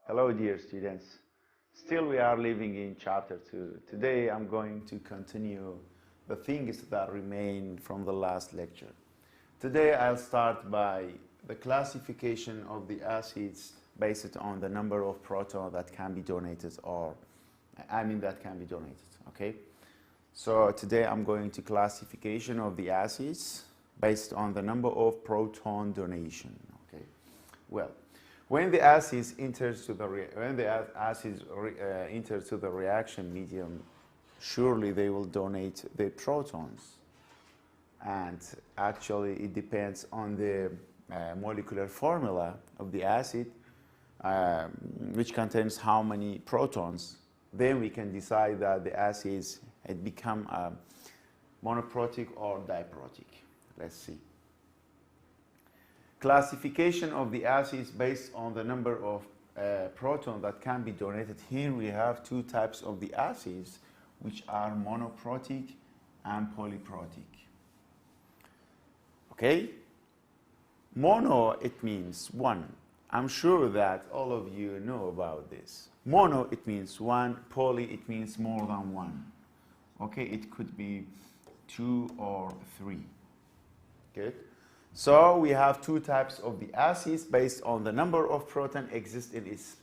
Hello, dear students. Still, we are living in chapter 2. Today, I'm going to continue the things that remain from the last lecture. Today, I'll start by the classification of the acids based on the number of protons that can be donated, that can be donated, okay? So today, I'm going to classification of the acids based on the number of proton donation, okay? Well, when the acids enters to the reaction medium, surely they will donate the protons, and actually it depends on the molecular formula of the acid, which contains how many protons. Then we can decide that the acids become monoprotic or diprotic. Let's see. Classification of the acids based on the number of protons that can be donated. Here we have two types of the acids, which are monoprotic and polyprotic. Okay? Mono, it means one. I'm sure that all of you know about this. Mono, it means one. Poly, it means more than one. Okay? It could be 2 or 3. Good? So we have two types of the acids based on the number of protons exist in its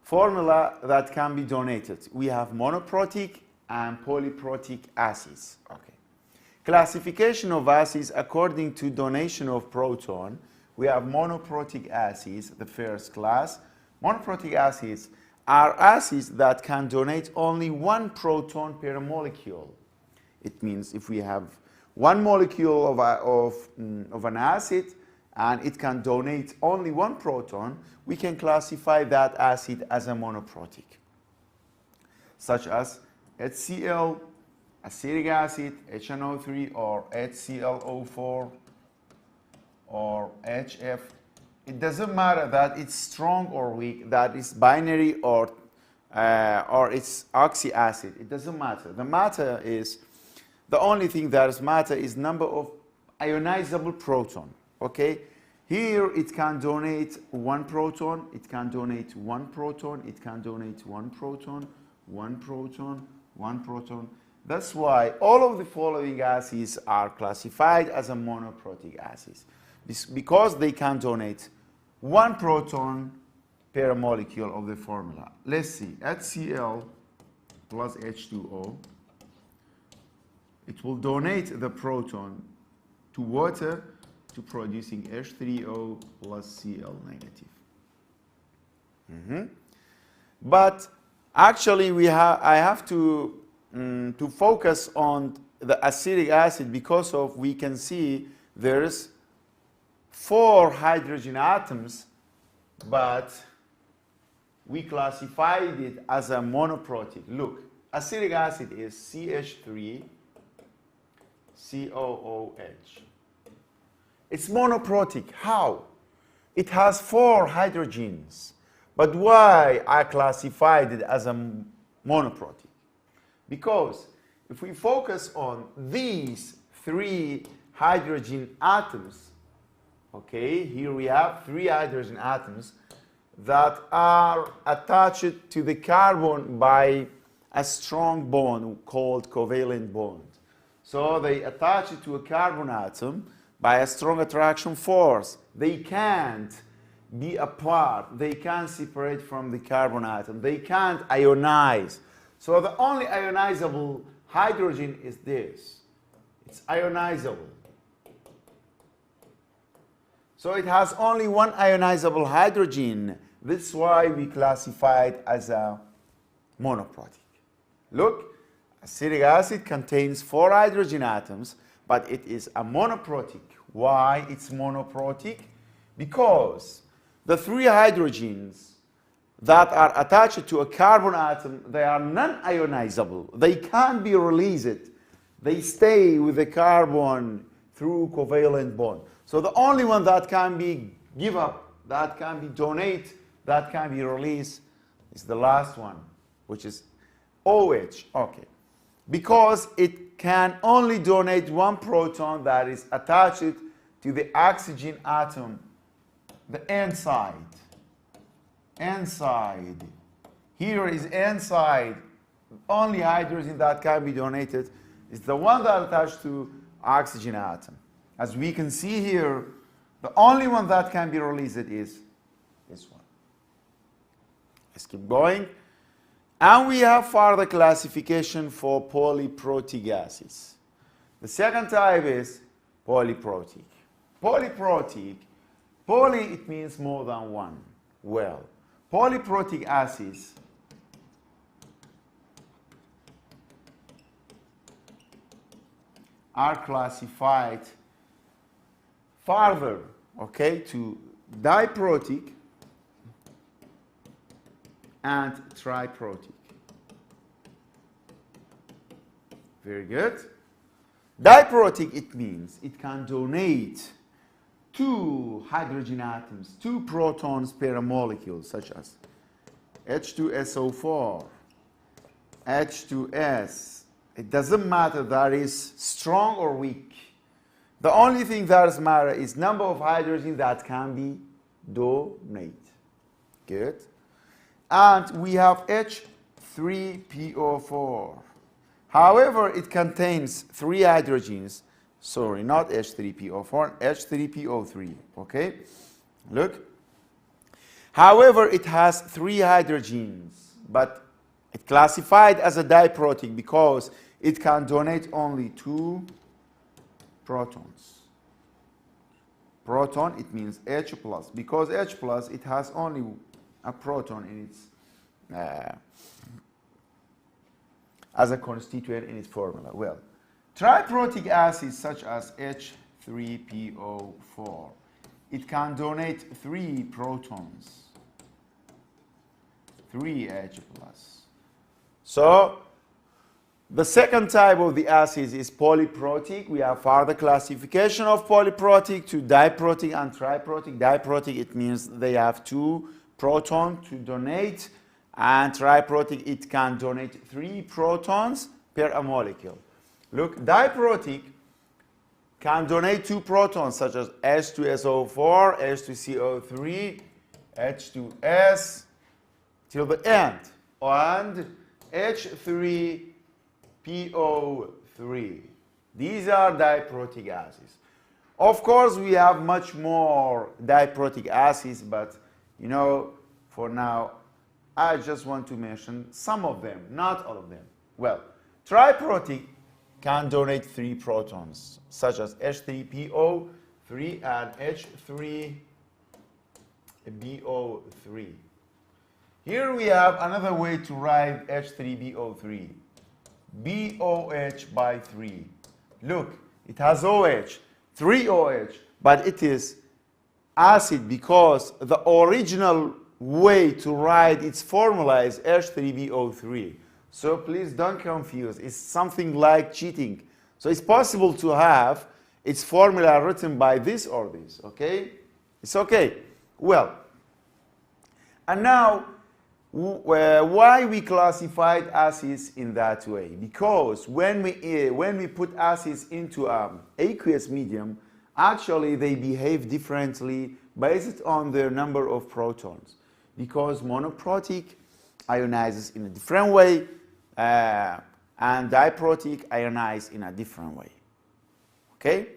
formula that can be donated. We have monoprotic and polyprotic acids. Okay. Classification of acids according to donation of proton. We have monoprotic acids, the first class. Monoprotic acids are acids that can donate only one proton per molecule. It means if we have one molecule of an acid and it can donate only one proton, we can classify that acid as a monoprotic, such as HCl, acetic acid, HNO3, or HClO4, or HF. It doesn't matter that it's strong or weak, that it's binary or it's oxy acid. It doesn't matter. The matter is, the only thing that matters is number of ionizable proton, okay? Here it can donate one proton, it can donate one proton, it can donate one proton, one proton, one proton. That's why all of the following acids are classified as a monoprotic acids, because they can donate one proton per molecule of the formula. Let's see, HCl plus H2O. It will donate the proton to water to producing H3O plus Cl negative. But actually I have to focus on the acetic acid because we can see there's 4 hydrogen atoms, but we classified it as a monoprotic. Look, acetic acid is CH3 COOH. It's monoprotic. How? It has 4 hydrogens. But why I classified it as a monoprotic? Because if we focus on these 3 hydrogen atoms, okay, here we have 3 hydrogen atoms that are attached to the carbon by a strong bond called covalent bond. So they attach it to a carbon atom by a strong attraction force. They can't be apart. They can't separate from the carbon atom. They can't ionize. So the only ionizable hydrogen is this. It's ionizable. So it has only one ionizable hydrogen. That's why we classify it as a monoprotic. Look. Acetic acid contains 4 hydrogen atoms, but it is a monoprotic. Why it's monoprotic? Because the 3 hydrogens that are attached to a carbon atom, they are non-ionizable. They can't be released. They stay with the carbon through covalent bond. So the only one that can be give up, that can be donate, that can be released is the last one, which is OH. Okay. Because it can only donate one proton that is attached to the oxygen atom, the N side. N-side. Here is N-side. Only hydrogen that can be donated is the one that attached to oxygen atom. As we can see here, the only one that can be released is this one. Let's keep going. And we have further classification for polyprotic gases. The second type is polyprotic. Polyprotic, poly it means more than one. Well, polyprotic acids are classified further, okay, to diprotic and triprotic. Very good. Diprotic, it means it can donate 2 hydrogen atoms, 2 protons per molecule, such as H2SO4, H2S. It doesn't matter that is strong or weak. The only thing that matters is number of hydrogen that can be donated. Good. And we have H3PO4. However, it contains 3 hydrogens. Sorry, not H3PO4, H3PO3. Okay? Look. However, it has 3 hydrogens, but it's classified as a diprotic because it can donate only 2 protons. Proton, it means H plus. Because H plus, it has only a proton in its as a constituent in its formula. Well, triprotic acids such as H3PO4, it can donate 3 protons, 3 H plus. So the second type of the acids is polyprotic. We have further classification of polyprotic to diprotic and triprotic. Diprotic, it means they have 2 protons to donate, and triprotic, it can donate 3 protons per a molecule. Look, diprotic can donate 2 protons such as H2SO4, H2CO3, H2S till the end, and H3PO3. These are diprotic acids. Of course, we have much more diprotic acids, but you know, for now, I just want to mention some of them, not all of them. Well, triprotic can donate 3 protons, such as H3PO3 and H3BO3. Here we have another way to write H3BO3. BOH by 3. Look, it has OH, 3 OH, but it is acid because the original way to write its formula is H3BO3. So please don't confuse. It's something like cheating. So it's possible to have its formula written by this or this, okay? It's okay. Well, and now, why we classified acids in that way? Because when we put acids into an aqueous medium, actually they behave differently based on their number of protons. Because monoprotic ionizes in a different way, and diprotic ionizes in a different way. Okay?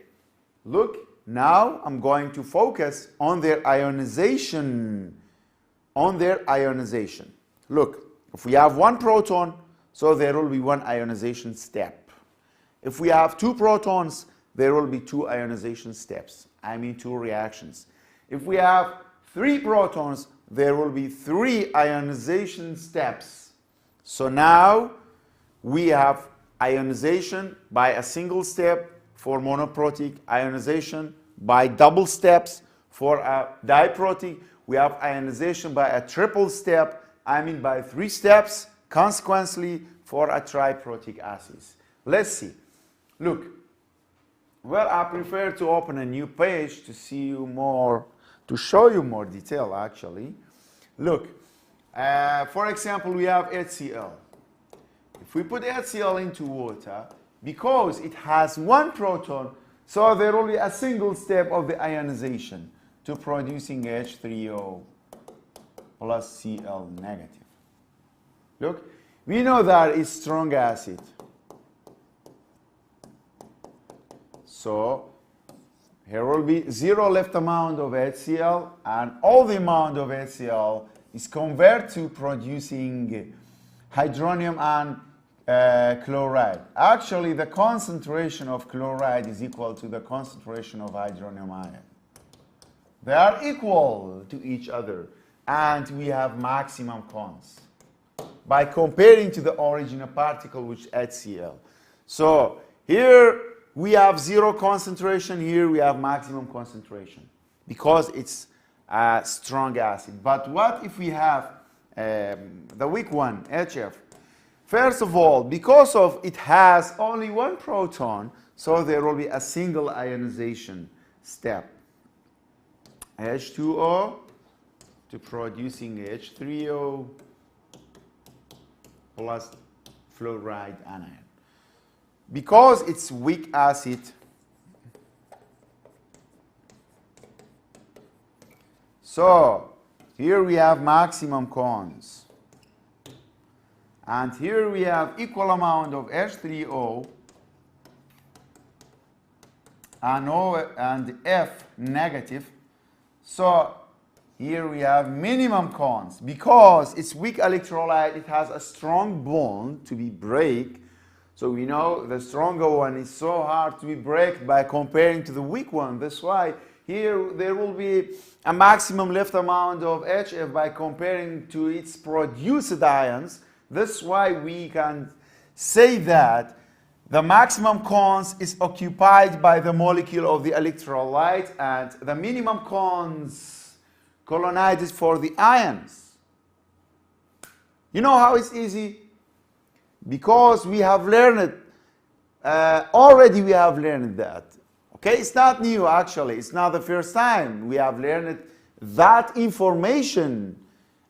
Look, now I'm going to focus on their ionization. Look, if we have 1 proton, so there will be 1 ionization step. If we have 2 protons, there will be 2 ionization steps. I mean 2 reactions. If we have 3 protons, there will be 3 ionization steps. So now we have ionization by a single step for monoprotic, ionization by double steps for a diprotic. We have ionization by a triple step, I mean by 3 steps, consequently for a triprotic acids. Let's see. Look, well, I prefer to open a new page to see you more, to show you more detail actually. Look, for example, we have HCl. If we put HCl into water, because it has 1 proton, so there will be a single step of the ionization to producing H3O. plus Cl negative. Look, we know that it's strong acid. So here will be zero left amount of HCl, and all the amount of HCl is converted to producing hydronium and chloride. Actually, the concentration of chloride is equal to the concentration of hydronium ion. They are equal to each other, and we have maximum cons by comparing to the original particle, which is HCl. So here we have zero concentration, here we have maximum concentration because it's a strong acid. But what if we have the weak one, HF? First of all, because of it has only one proton, so there will be a single ionization step. H2O to producing H3O plus fluoride anion. Because it's weak acid, so here we have maximum cons. And here we have equal amount of H3O and O and F negative. So here we have minimum cons. Because it's weak electrolyte, it has a strong bond to be break. So we know the stronger one is so hard to be break by comparing to the weak one. That's why here there will be a maximum left amount of HF by comparing to its produced ions. That's why we can say that the maximum cons is occupied by the molecule of the electrolyte, and the minimum cons colonizes for the ions. You know how it's easy? Because we have learned, already we have learned that. Okay, it's not new actually, it's not the first time we have learned that information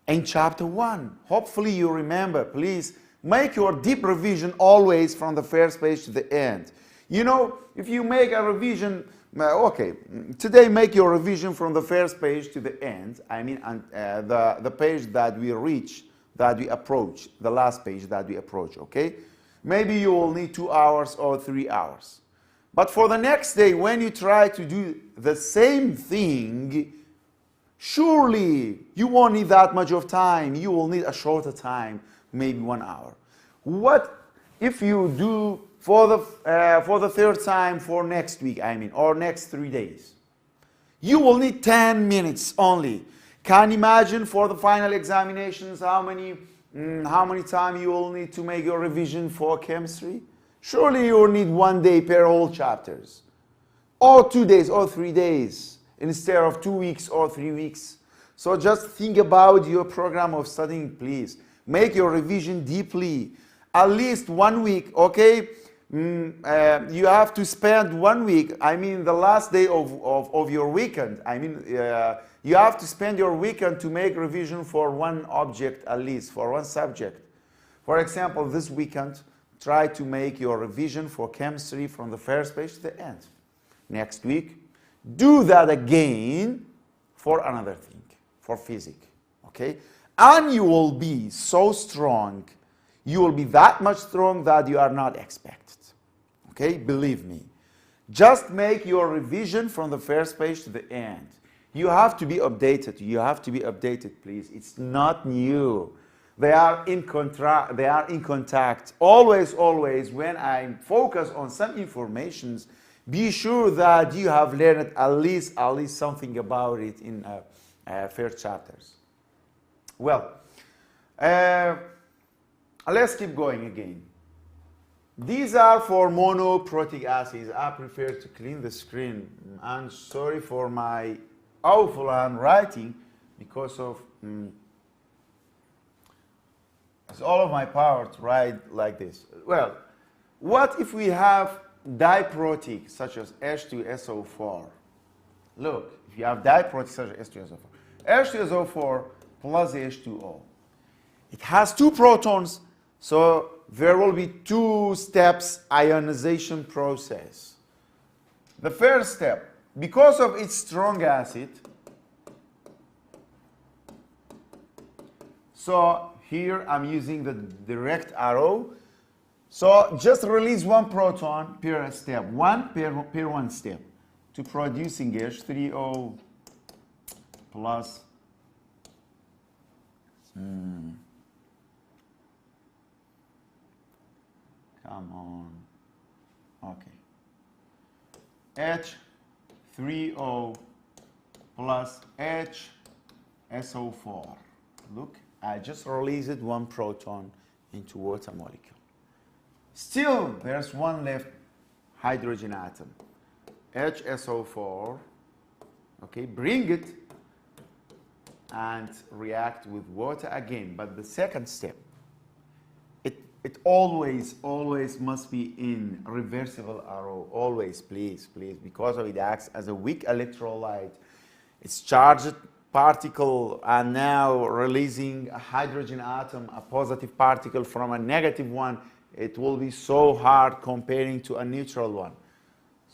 in chapter 1. Hopefully you remember. Please make your deep revision always from the first page to the end. You know, if you make a revision, okay, today make your revision from the first page to the end. I mean, the page that we reach, that we approach, the last page that we approach, okay? Maybe you will need 2 hours or 3 hours. But for the next day, when you try to do the same thing, surely you won't need that much of time. You will need a shorter time, maybe 1 hour. What if you do for the third time for next week, I mean, or next 3 days? You will need 10 minutes only. Can you imagine for the final examinations how many time you will need to make your revision for chemistry? Surely you will need 1 day per whole chapters, or 2 days or 3 days instead of 2 weeks or 3 weeks. So just think about your program of studying, please. Make your revision deeply, at least 1 week, okay? You have to spend 1 week, I mean the last day of your weekend. I mean, you have to spend your weekend to make revision for one object at least, for one subject. For example, this weekend, try to make your revision for chemistry from the first page to the end. Next week, do that again for another thing, for physics, okay? And you will be so strong, you will be that much strong that you are not expected, okay? Believe me. Just make your revision from the first page to the end. You have to be updated. You have to be updated, please. It's not new. They are in contact. Always, always, when I focus on some informations, be sure that you have learned at least something about it in first chapters. Well, let's keep going again. These are for monoprotic acids. I prefer to clean the screen. I'm sorry for my awful handwriting because of it's all of my power to write like this. Well, what if we have diprotic such as H2SO4? Look, if you have diprotic such as H2SO4, H2SO4 plus H2O. It has 2 protons, so there will be 2 steps ionization process. The first step, because of its strong acid, So here I'm using the direct arrow. So just release one proton per step, per one step, to producing H3O plus come on. Okay. H3O plus HSO4. Look, I just released one proton into water molecule. Still, there's one left hydrogen atom. HSO4. Okay, bring it and react with water again. But the second step, it always must be in reversible arrow. Always, please, because it acts as a weak electrolyte. It's charged particle and now releasing a hydrogen atom, a positive particle from a negative one. It will be so hard comparing to a neutral one.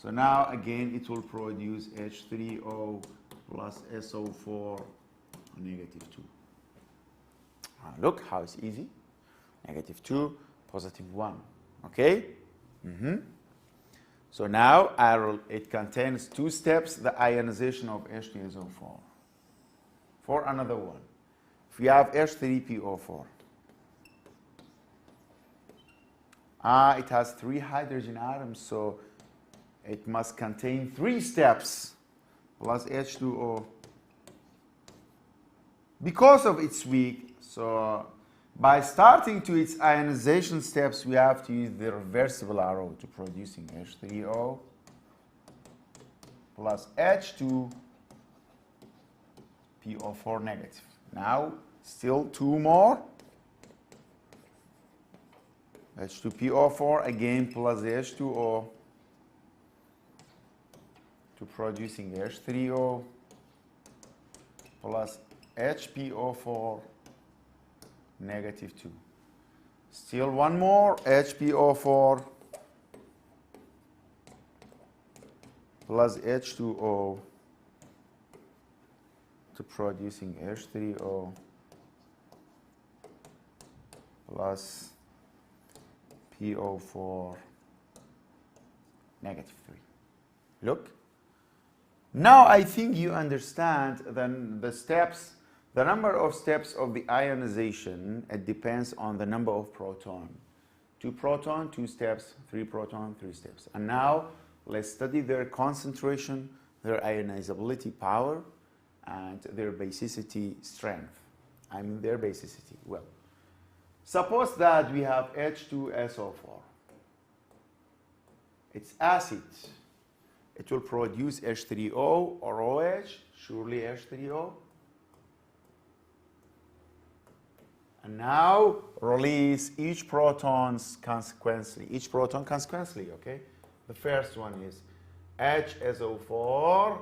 So now again it will produce H3O plus SO4 negative 2. Look how it's easy. Negative 2, positive 1. Okay? So now it contains two steps, the ionization of H2SO4. For another one, if we have H3PO4, it has 3 hydrogen atoms, so it must contain 3 steps plus H2O. Because of its weak, so by starting to its ionization steps, we have to use the reversible arrow to producing H3O plus H2PO4 negative. Now, still 2 more. H2PO4 again plus H2O to producing H3O plus HPO4 negative 2. Still one more, HPO4 plus H2O to producing H3O plus PO4 negative 3. Look. Now I think you understand then the steps, the number of steps of the ionization. It depends on the number of proton. 2 proton, 2 steps, 3 proton, 3 steps. And now let's study their concentration, their ionizability power, and their basicity strength. I mean their basicity. Well, suppose that we have H2SO4. It's acid. It will produce H3O or OH, surely H3O. And now release each proton consequently, okay? The first one is HSO4,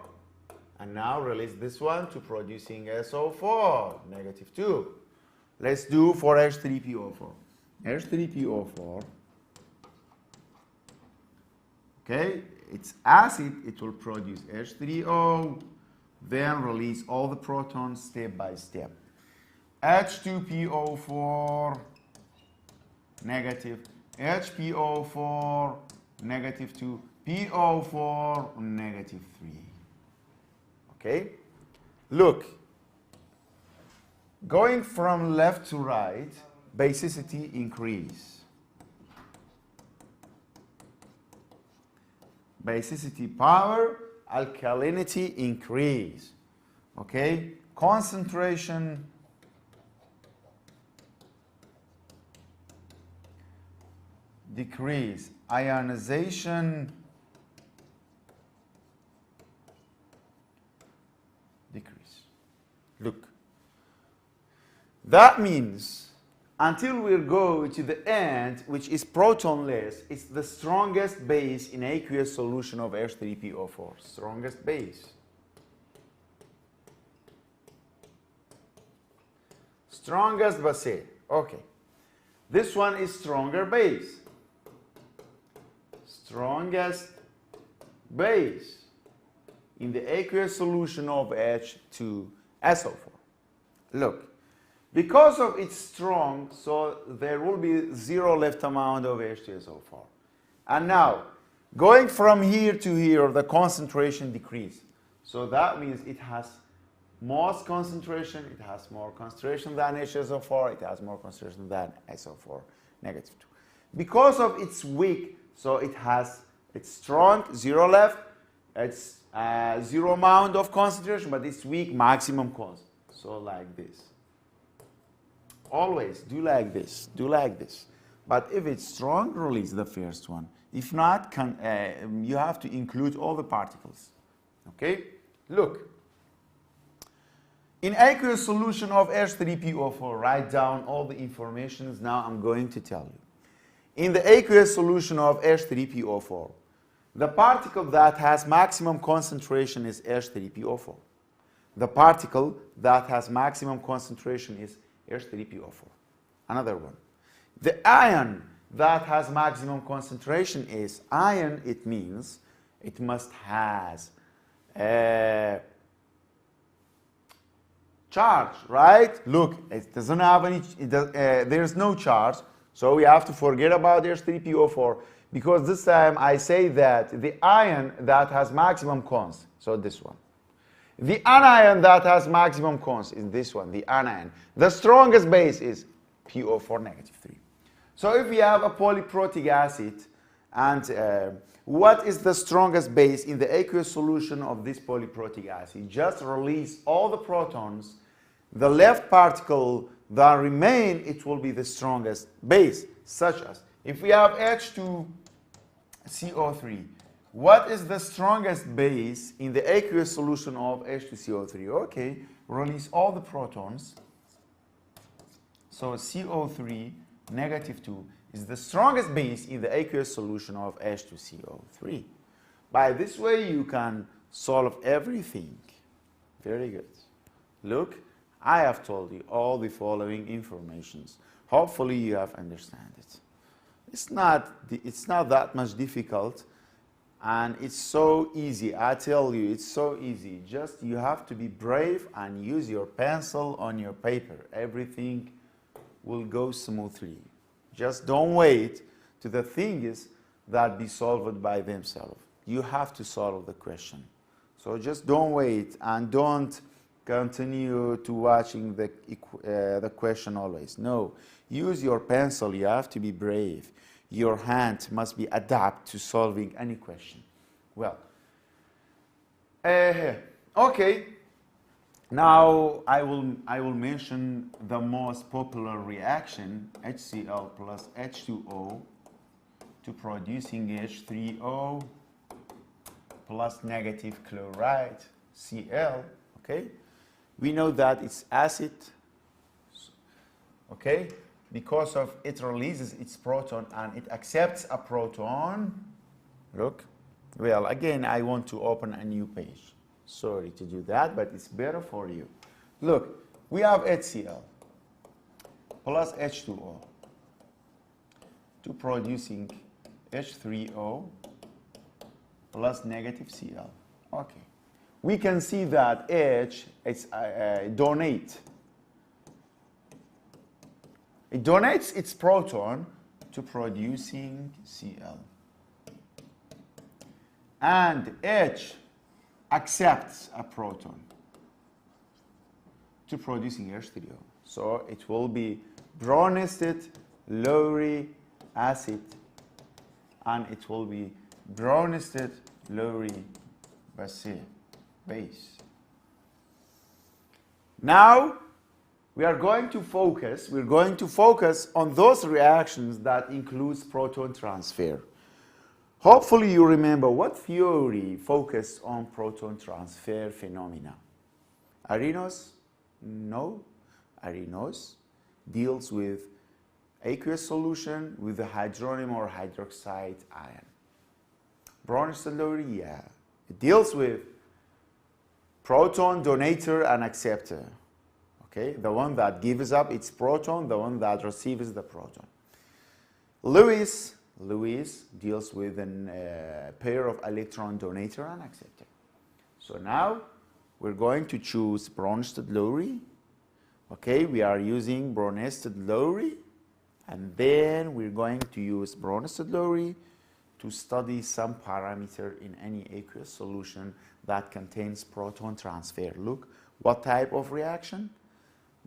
and now release this one to producing SO4, negative 2. Let's do for H3PO4. H3PO4, okay, it's acid, it will produce H3O, then release all the protons step by step. H2PO4, negative, HPO4, negative 2, PO4, negative 3. Okay? Look, going from left to right, basicity increase. Basicity power, alkalinity increase. Okay? Concentration decrease. Ionization decrease. Look. That means until we go to the end, which is protonless, it's the strongest base in aqueous solution of H3PO4. Strongest base. Strongest base. Okay. This one is stronger base. Strongest base in the aqueous solution of H2SO4. Look. Because of its strong, so there will be zero left amount of H2SO4. And now, going from here to here, the concentration decrease. So that means it has most concentration, it has more concentration than H2SO4, it has more concentration than SO4 negative 2. Because of its weak, so it's strong, zero left, it's zero amount of concentration, but it's weak, maximum concentration. So like this. Always do like this, do like this. But if it's strong, release the first one. If not, you have to include all the particles. Okay? Look. In aqueous solution of H3PO4, write down all the information now I'm going to tell you. In the aqueous solution of H3PO4, the particle that has maximum concentration is H3PO4. The particle that has maximum concentration is H3PO4. Another one. The ion that has maximum concentration is ion. It means it must has charge, right? Look, it doesn't have any, there's no charge, so we have to forget about H3PO4, because this time I say that the ion that has maximum cons, so this one. The anion that has maximum cons is this one, the anion. The strongest base is PO4 negative 3. So if we have a polyprotic acid, and what is the strongest base in the aqueous solution of this polyprotic acid? Just release all the protons. The left particle that remain, it will be the strongest base, such as if we have H2CO3, what is the strongest base in the aqueous solution of H2CO3? Okay, release all the protons. So CO3 negative 2 is the strongest base in the aqueous solution of H2CO3. By this way, you can solve everything. Very good. Look, I have told you all the following informations. Hopefully, you have understand it. It's not that much difficult, and it's so easy. I tell you, it's so easy. Just you have to be brave and use your pencil on your paper. Everything will go smoothly. Just don't wait to the things that be solved by themselves. You have to solve the question. So just don't wait and don't continue to watching the question always. No, use your pencil. You have to be brave. Your hand must be adapt to solving any question. Well, okay. Now I will mention the most popular reaction, HCl plus H2O to producing H3O plus negative chloride, Cl, okay? We know that it's acid, okay? Because of it releases its proton and it accepts a proton. Look, well, again, I want to open a new page. Sorry to do that, but it's better for you. Look, we have HCl plus H2O to producing H3O plus negative Cl. Okay. We can see that H is donate. It donates its proton to producing Cl. And H accepts a proton to producing H3O. So it will be brown-nested Lowry acid, and it will be brown-nested Lowry base. Now we're going to focus on those reactions that includes proton transfer. Hopefully you remember what theory focused on proton transfer phenomena. Arrhenius? No. Arrhenius deals with aqueous solution with the hydronium or hydroxide ion. Brown-nested Lowry, yeah. It deals with proton donator and acceptor. Okay, the one that gives up its proton, the one that receives the proton. Lewis deals with a pair of electron donator and acceptor. So now we're going to choose brown-nested Lowry Okay, we are using Bronsted-Lowry, and then we're going to use Bronsted-Lowry to study some parameter in any aqueous solution that contains proton transfer. Look, what type of reaction?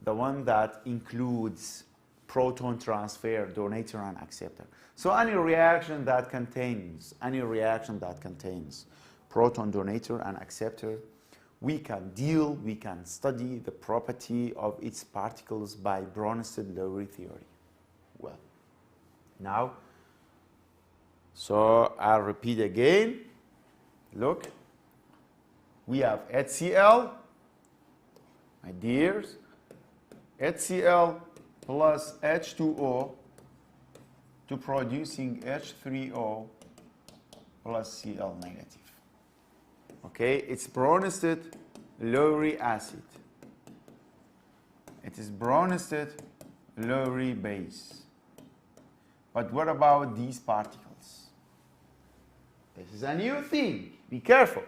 The one that includes proton transfer, donator and acceptor. So any reaction that contains proton donator and acceptor, we can study the property of its particles by Bronsted-Lowry theory. Well, now, so I'll repeat again. Look, we have HCl, my dears, HCl plus H2O to producing H3O plus Cl negative. Okay, it's Bronsted-Lowry acid. It is Bronsted-Lowry base. But what about these particles? This is a new thing. Be careful.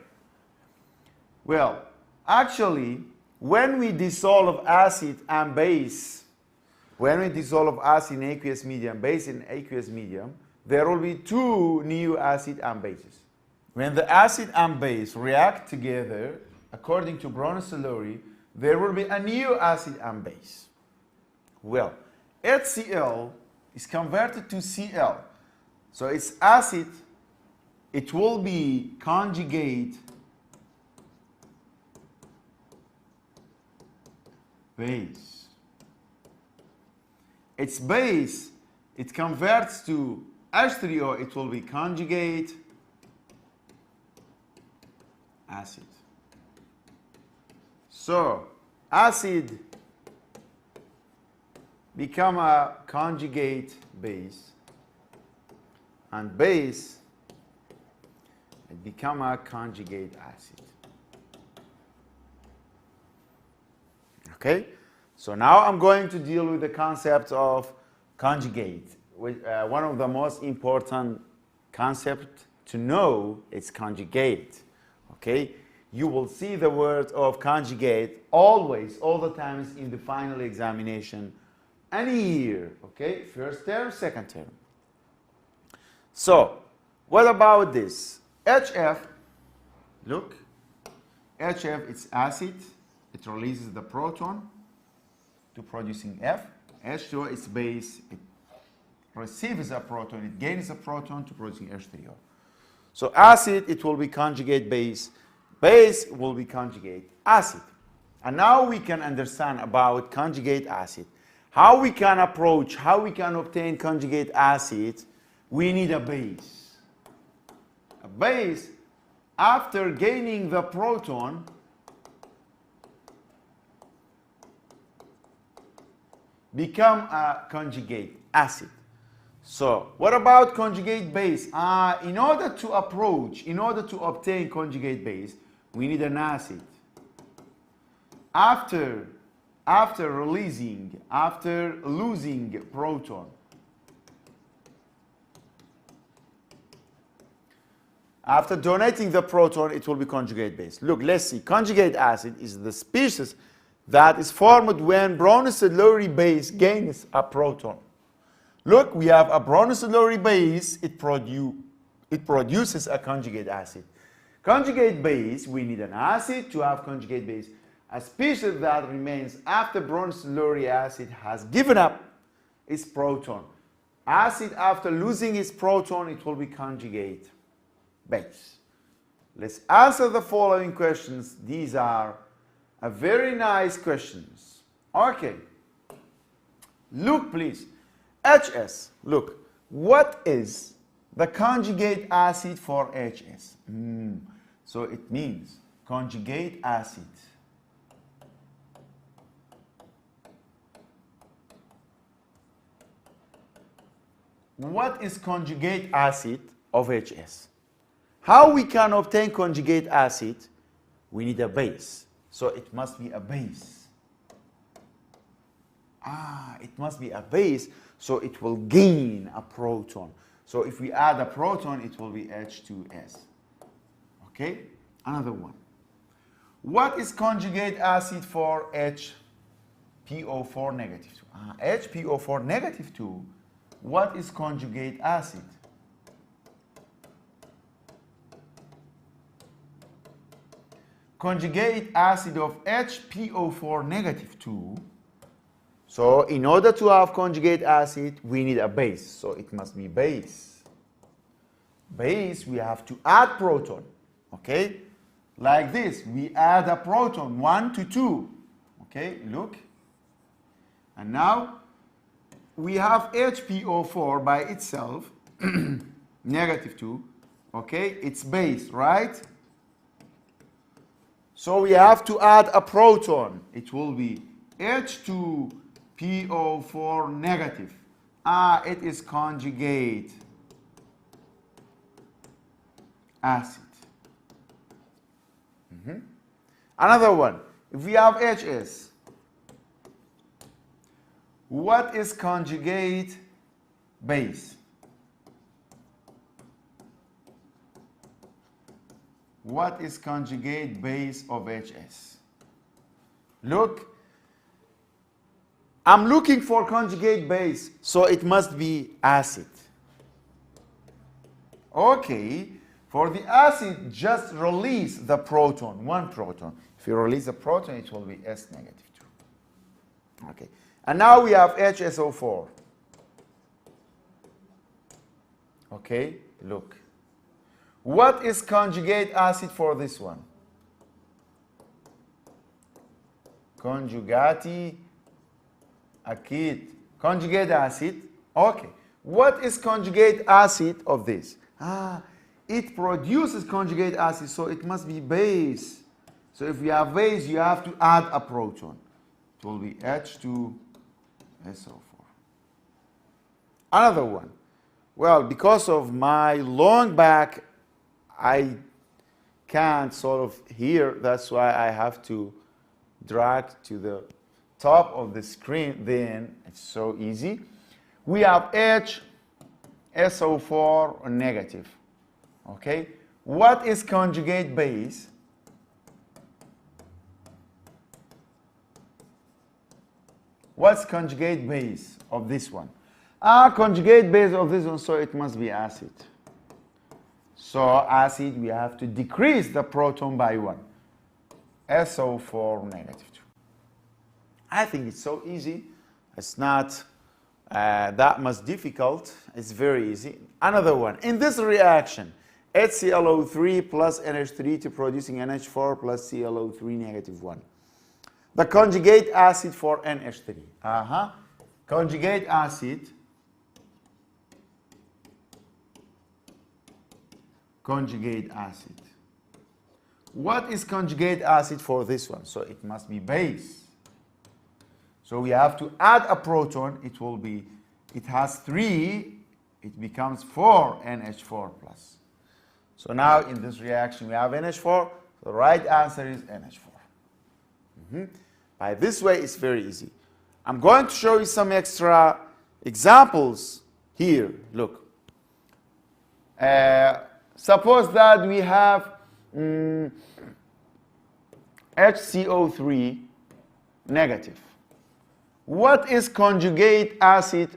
Well, actually, when we dissolve acid and base, when we dissolve acid in aqueous medium, base in aqueous medium, there will be two new acid and bases. When the acid and base react together, according to Bronsted-Lowry, there will be a new acid and base. Well, HCl is converted to Cl. So it's acid, it will be conjugate base. Its base, it converts to H3O, it will be conjugate acid. So acid become a conjugate base, and base it become a conjugate acid. Okay, so now I'm going to deal with the concept of conjugate. One of the most important concepts to know is conjugate. Okay, you will see the word of conjugate always, all the times in the final examination, any year. Okay, first term, second term. So, what about this? HF, look, HF, it's acid, it releases the proton to producing F. H2O, it's base, it receives a proton, it gains a proton to producing H3O. So acid, it will be conjugate base. Base will be conjugate acid. And now we can understand about conjugate acid. How we can approach, how we can obtain conjugate acid, we need a base. A base, after gaining the proton, become a conjugate acid. So, what about conjugate base? In order to obtain conjugate base, we need an acid. After losing proton, after donating the proton, it will be conjugate base. Look, let's see. Conjugate acid is the species that is formed when Bronsted-Lowry base gains a proton. Look, we have a Bronsted-Lowry base, it produces a conjugate acid. Conjugate base, we need an acid to have conjugate base. A species that remains after Bronsted-Lowry acid has given up its proton. Acid, after losing its proton, it will be conjugate base. Let's answer the following questions. These are very nice questions. Okay. Look, please. HS. Look, what is the conjugate acid for HS? So it means conjugate acid. What is conjugate acid of HS? How we can obtain conjugate acid? We need a base. So it must be a base. It must be a base, so it will gain a proton. So if we add a proton, it will be H2S. Okay? Another one. What is conjugate acid for HP? PO4 negative 2. HPO4 negative 2, what is conjugate acid? Conjugate acid of HPO4 negative 2. So in order to have conjugate acid, we need a base. So it must be base. Base, we have to add proton. Okay? Like this, we add a proton, 1 to 2. Okay, look. And now we have HPO4 by itself, negative 2. Okay, it's base, right? So we have to add a proton. It will be H2PO4 negative. It is conjugate acid. Another one. If we have HS, what is conjugate base? What is conjugate base of HS? Look, I'm looking for conjugate base, so it must be acid. Okay, for the acid, just release the proton, one proton. If you release the proton, it will be S negative 2. Okay, and now we have HSO4. Okay, look. What is conjugate acid for this one? Conjugati acid. Conjugate acid. Okay. What is conjugate acid of this? It produces conjugate acid, so it must be base. So if you have base, you have to add a proton. It will be H2SO4. Another one. Well, because of my long back, I can't sort of hear. That's why I have to drag to the top of the screen. Then it's so easy. We have HSO4 negative. Okay. What is conjugate base? What's conjugate base of this one? Conjugate base of this one, so it must be acid. So acid, we have to decrease the proton by 1. SO4 negative 2. I think it's so easy. It's not that much difficult. It's very easy. Another one. In this reaction, HClO3 plus NH3 to producing NH4 plus ClO3 negative 1. The conjugate acid for NH3. Conjugate acid. Conjugate acid. What is conjugate acid for this one? So it must be base. So we have to add a proton. It will be, it has 3, it becomes 4 NH4 plus. So now in this reaction we have NH4. The right answer is NH4. By this way, it's very easy. I'm going to show you some extra examples here. Look. Suppose that we have HCO3 negative. What is conjugate acid?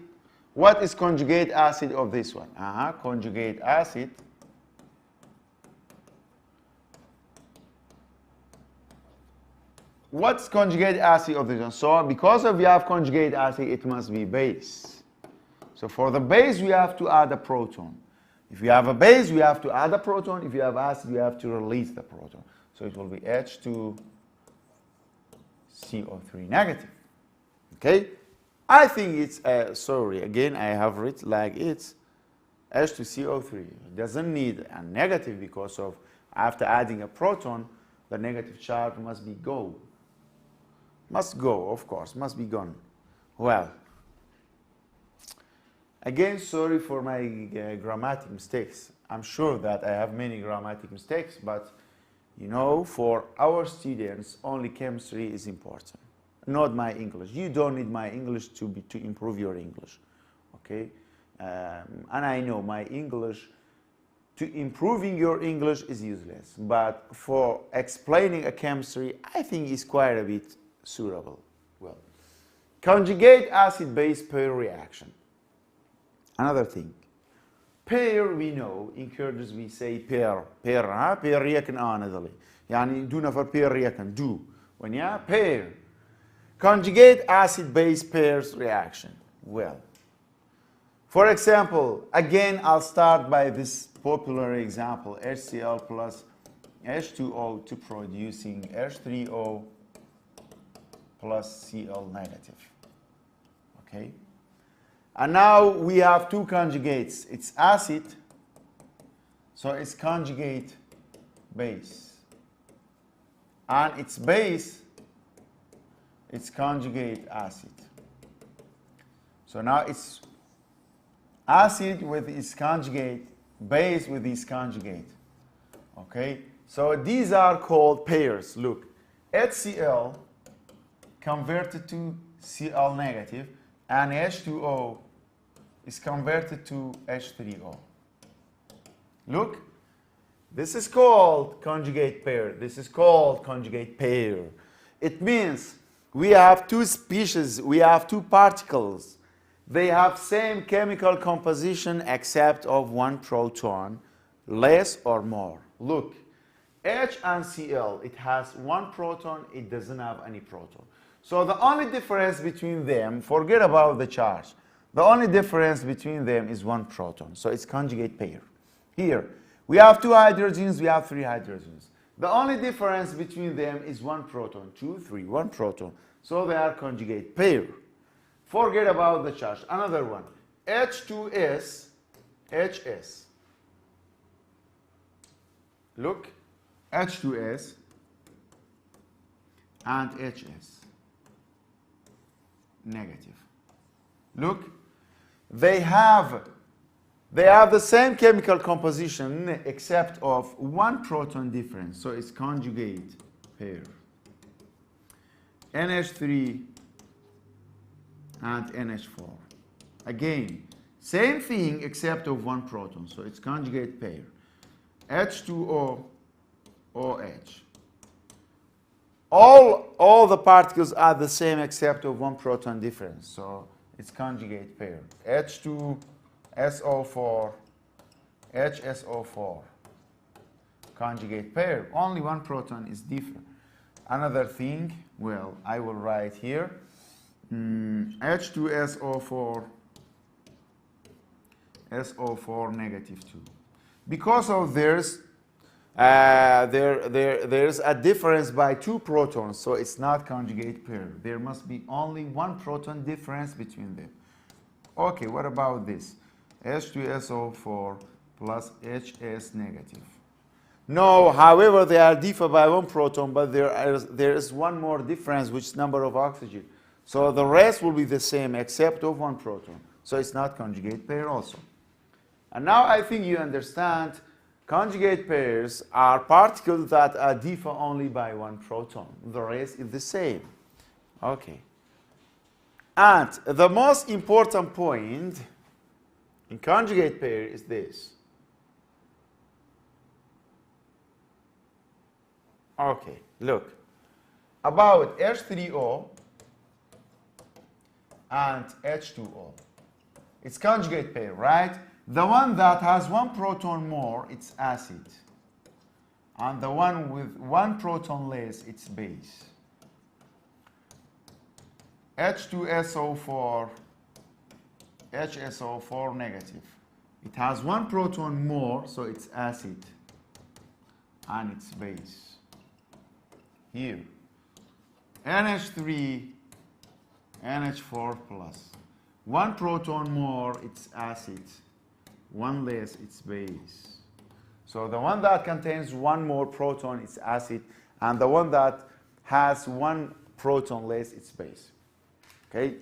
What is conjugate acid of this one? Conjugate acid. What's conjugate acid of this one? So because we have conjugate acid, it must be base. So for the base, we have to add a proton. If you have a base, we have to add a proton. If you have acid, you have to release the proton. So it will be H2CO3 negative. Okay? I think it's, sorry, again, I have written like it's H2CO3. It doesn't need a negative because of, after adding a proton, the negative charge must be go. Must go, of course, must be gone. Well, again, sorry for my grammatic mistakes. I'm sure that I have many grammatic mistakes, but you know, for our students, only chemistry is important, not my English. You don't need my English to improve your English, okay? And I know my English, to improving your English is useless, but for explaining a chemistry, I think it's quite a bit suitable. Well, Conjugate acid-base pair reaction. Another thing. Pair we know, in Kurdish we say pair. Pair, ها؟ pair يكن نضلي. يعني دو نفر pair يكن do. When yeah, pair. Conjugate acid-base pairs reaction. Well, for example, again I'll start by this popular example, HCl plus H2O to producing H3O plus Cl negative. Okay? And now we have two conjugates. It's acid, so it's conjugate base. And its base, it's conjugate acid. So now it's acid with its conjugate, base with its conjugate. Okay? So these are called pairs. Look, HCl converted to Cl negative, and H2O is converted to H3O. Look, this is called conjugate pair. This is called conjugate pair. It means we have two species, we have two particles. They have same chemical composition except of one proton, less or more. Look, H and Cl, it has one proton, it doesn't have any proton. So the only difference between them, forget about the charge, the only difference between them is one proton. So it's conjugate pair. Here, we have two hydrogens, we have three hydrogens. The only difference between them is one proton, 2, 3, one proton. So they are conjugate pair. Forget about the charge. Another one, H2S, HS. Look, H2S and HS. Negative. Look, they have the same chemical composition except of one proton difference. So it's conjugate pair. NH3 and NH4. Again, same thing except of one proton. So it's conjugate pair. H2O, OH. All the particles are the same except of one proton difference. So it's conjugate pair. H2SO4, HSO4. Conjugate pair. Only one proton is different. Another thing, well, I will write here. H2SO4, SO4 negative 2. Because of there's a difference by two protons, so it's not conjugate pair. There must be only one proton difference between them. Okay, what about this? H2SO4 plus HS negative. No, however, they are different by one proton, but there is one more difference, which is number of oxygen. So the rest will be the same except of one proton. So it's not conjugate pair also. And now I think you understand conjugate pairs are particles that are differ only by one proton. The rest is the same. Okay. And the most important point in conjugate pair is this. Okay, look. About H3O and H2O. It's conjugate pair, right? The one that has one proton more, it's acid. And the one with one proton less, it's base. H2SO4, HSO4 negative. It has one proton more, so it's acid. And it's base. Here. NH3, NH4 plus. One proton more, it's acid. One less, it's base. So the one that contains one more proton, it's acid. And the one that has one proton less, it's base. Okay?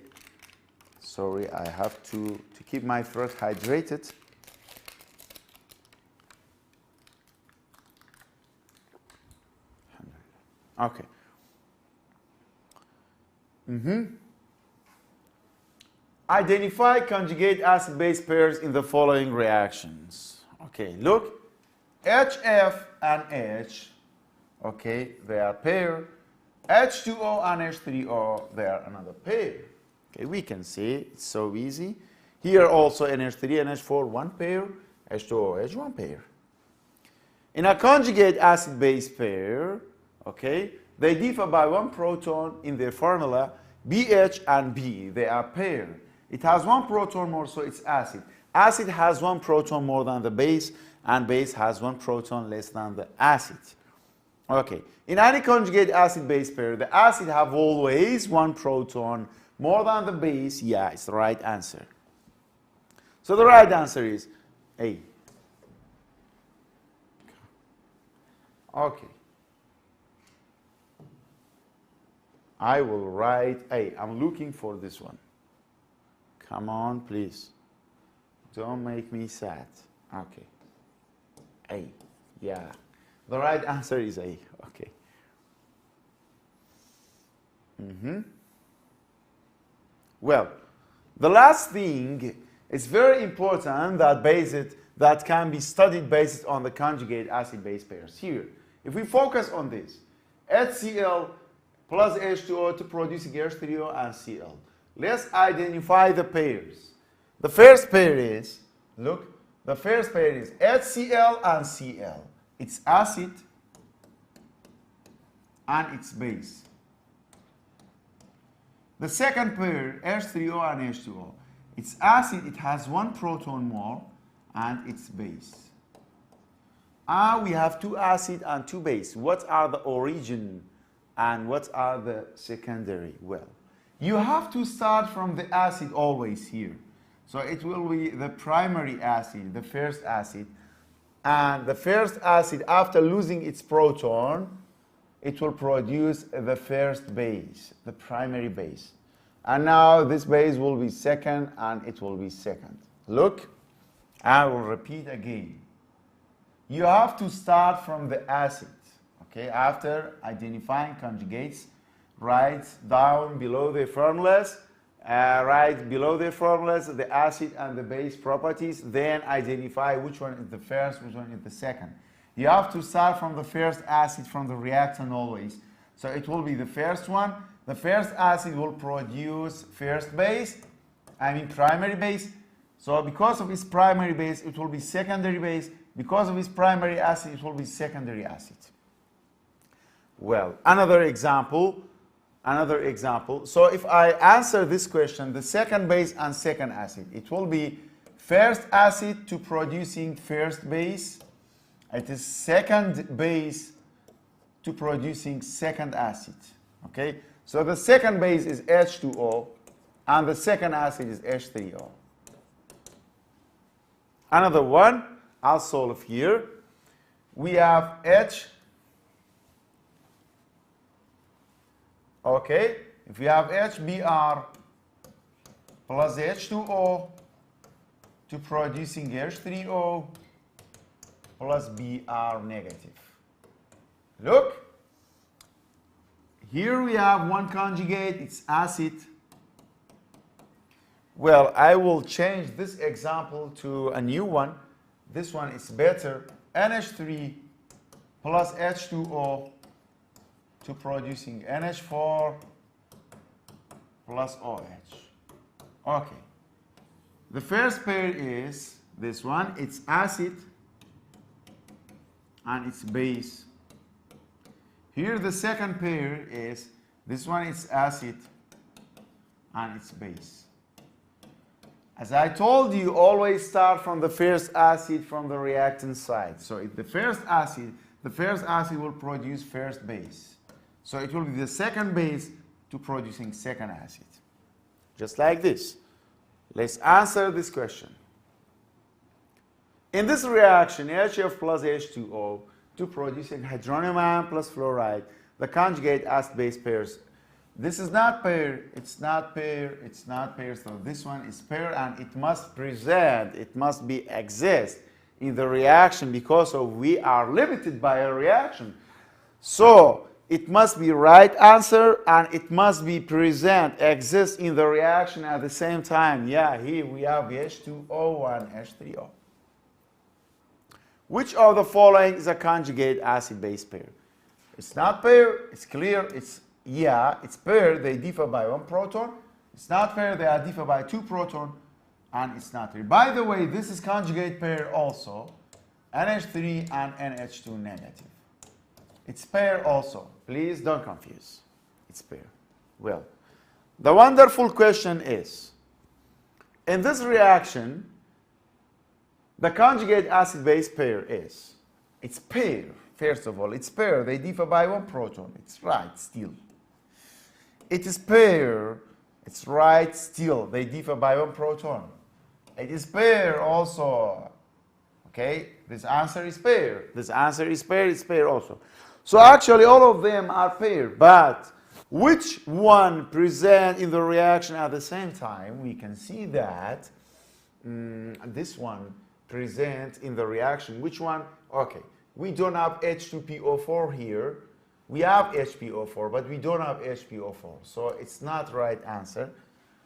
Sorry, I have to keep my throat hydrated. Okay. Identify conjugate acid-base pairs in the following reactions. Okay, look, HF and H, okay, they are pair. H2O and H3O, they are another pair. Okay, we can see it's so easy. Here also NH3, NH4, one pair, H2OH, one pair. In a conjugate acid-base pair, okay, they differ by one proton in their formula, BH and B. They are paired. It has one proton more, so it's acid. Acid has one proton more than the base, and base has one proton less than the acid. Okay, in any conjugate acid-base pair, the acid have always one proton more than the base. Yeah, it's the right answer. So the right answer is A. Okay. I will write A. I'm looking for this one. Come on, please. Don't make me sad. Okay. A. Yeah. The right answer is A. Okay. Well, the last thing is very important that can be studied based on the conjugate acid-base pairs. Here, if we focus on this, HCl plus H2O to produce H3O and Cl. Let's identify the pairs. The first pair is, look, the first pair is HCl and Cl. It's acid and it's base. The second pair, H3O and H2O. It's acid, it has one proton more, and it's base. We have two acid and two base. What are the origin and what are the secondary? Well, you have to start from the acid always here. So it will be the primary acid, the first acid. And the first acid, after losing its proton, it will produce the first base, the primary base. And now this base will be second and it will be second. Look, I will repeat again. You have to start from the acid. Okay, after identifying conjugates, write down below the formulas, write below the formulas the acid and the base properties, then identify which one is the first, which one is the second. You have to start from the first acid from the reactant always. So it will be the first one. The first acid will produce first base, primary base. So because of its primary base, it will be secondary base. Because of its primary acid, it will be secondary acid. Well, another example. So if I answer this question, the second base and second acid, it will be first acid to producing first base. It is second base to producing second acid. Okay? So the second base is H2O and the second acid is H3O. Another one, I'll solve here. We have H. Okay, if we have HBr plus H2O to producing H3O plus Br negative. Look, here we have one conjugate, it's acid. Well, I will change this example to a new one. This one is better. NH3 plus H2O to producing NH4 plus OH. Okay. The first pair is this one. It's acid and it's base. Here the second pair is this one. It's acid and it's base. As I told you, always start from the first acid from the reactant side. So if the first acid will produce first base. So it will be the second base to producing second acid. Just like this. Let's answer this question. In this reaction, HF plus H2O to producing hydronium ion plus fluoride, the conjugate acid-base pairs. This is not pair, it's not pair, it's not pair, so this one is pair and it must present, it must be exist in the reaction because we are limited by a reaction. So it must be right answer and it must be present, exist in the reaction at the same time. Yeah, here we have H2O and H3O. Which of the following is a conjugate acid-base pair? It's not pair, it's clear, it's pair, they differ by one proton. It's not pair, they are differ by 2 proton, and it's not pair. By the way, this is conjugate pair also, NH3 and NH2 negative. It's pair also. Please don't confuse. It's pair. Well, the wonderful question is, in this reaction, the conjugate acid-base pair is, it's pair, first of all, it's pair. They differ by 1 proton. It's right, still. It is pair. It's right, still. They differ by 1 proton. It is pair also. Okay? This answer is pair. This answer is pair. It's pair also. So actually, all of them are pair. But which one present in the reaction at the same time? We can see that this one present in the reaction. Which one? Okay. We don't have H2PO4 here. We have HPO4, but we don't have HPO4. So it's not right answer.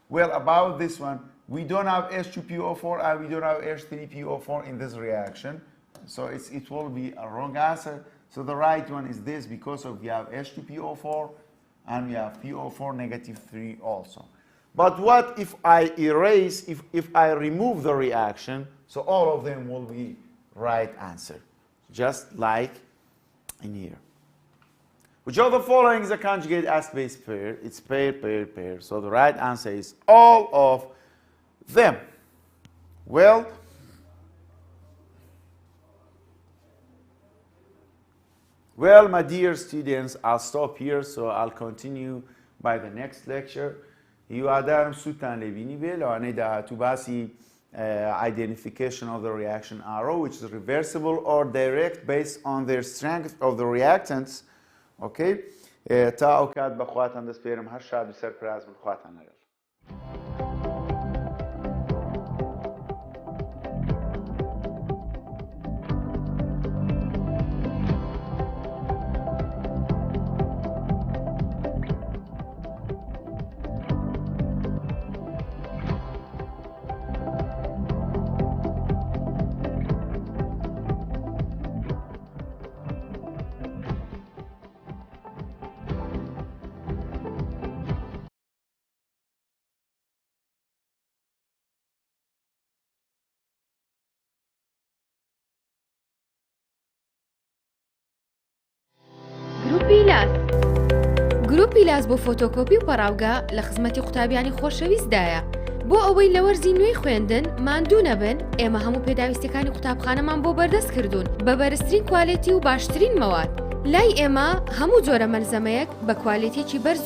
Well, about this one, we don't have H2PO4 and we don't have H3PO4 in this reaction. So it will be a wrong answer. So the right one is this, because we have H2PO4 and we have PO4 negative 3 also. But what if I erase, if I remove the reaction, so all of them will be right answer, just like in here. Which of the following is a conjugate acid-base pair? It's pair, pair, pair. So the right answer is all of them. Well, my dear students, I'll stop here, so I'll continue by the next lecture. هیوادارم سوتان لبینی به لانه ده تو باسی identification of the reaction arrow, which is reversible or direct based on their strength of the reactants. Okay? تا اوقات بخواتن دست بیارم هر شاد و سرپراز بخواتن لگل. گروپی لاس بۆ فۆتۆکۆپی و پەراوگا لە خزمەتی قوتابیانی خۆشەویستدایە. بۆ ئەوەی لە وەرزی نوێی خوێندن ماندوو نەبن، ئێمە هەموو پێداویستەکانی قوتابخانەمان بۆ بەردەست کردوون بە بەرزترین کوالیتی و باشترین مەواد. لای ئێمە هەموو جۆرە مەلزەمەیەک بە کوالیتیی بەرز و